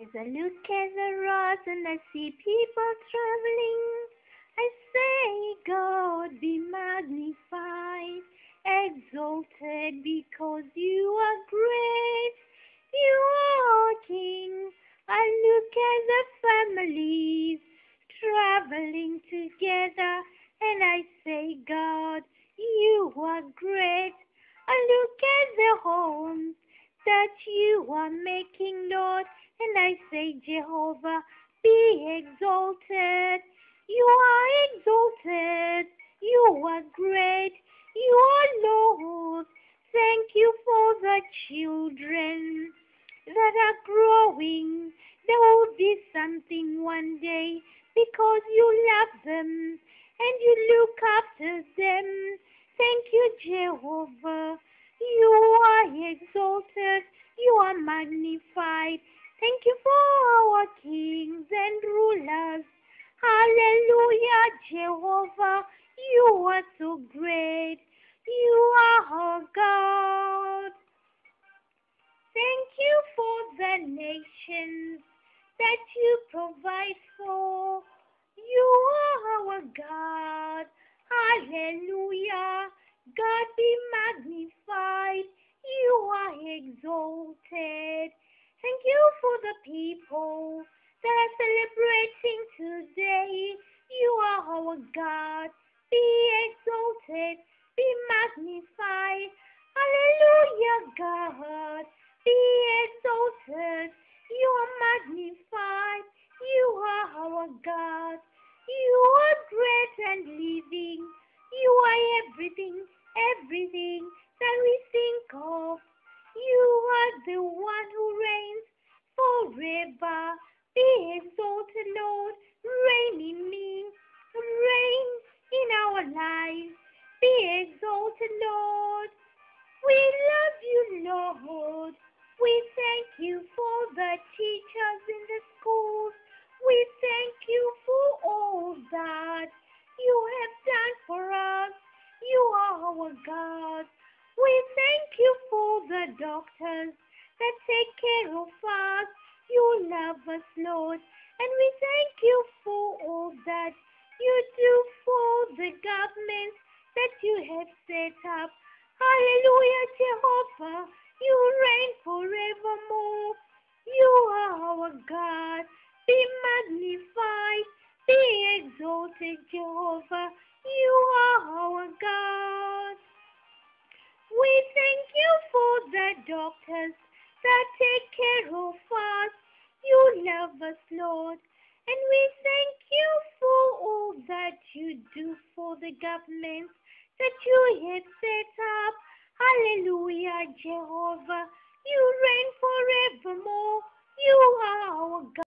As I look at the roads and I see people traveling, I say, God be magnified, exalted, because you are great, you are King. I look at the families traveling together and I say, God, you are great. I look at the homes that you are making, Lord, and I say, Jehovah, be exalted. You are exalted. You are great. You are Lord. Thank you for the children that are growing. There will be something one day because you love them and you look after them. Thank you, Jehovah. You are exalted. You are magnified. Thank you for our kings and rulers. Hallelujah, Jehovah. You are so great. You are our God. Thank you for the nations that you provide for. You are our God. Hallelujah. God be magnified. You are exalted. Thank you for the people that are celebrating today. You are our God. Be exalted. Be magnified. Hallelujah, God. Be exalted. You are magnified. You are our God. You are great and living. You are everything, everything that we think of. You are the one who reigns forever. Be exalted, Lord. Reign in me. Reign in our lives. Be exalted, Lord. We love you, Lord. We thank you for the teachers in the schools. We thank you for all that you have done for us. You are our God. We thank you for the doctors that take care of us. You love us, Lord. And we thank you for all that you do for the governments that you have set up. Hallelujah, Jehovah. You reign forevermore. You are our God. Be magnified. Be exalted, Jehovah. You are our God. We thank you for the doctors that take care of us. You love us, Lord. And we thank you for all that you do for the governments that you have set up. Hallelujah, Jehovah. You reign forevermore. You are our God.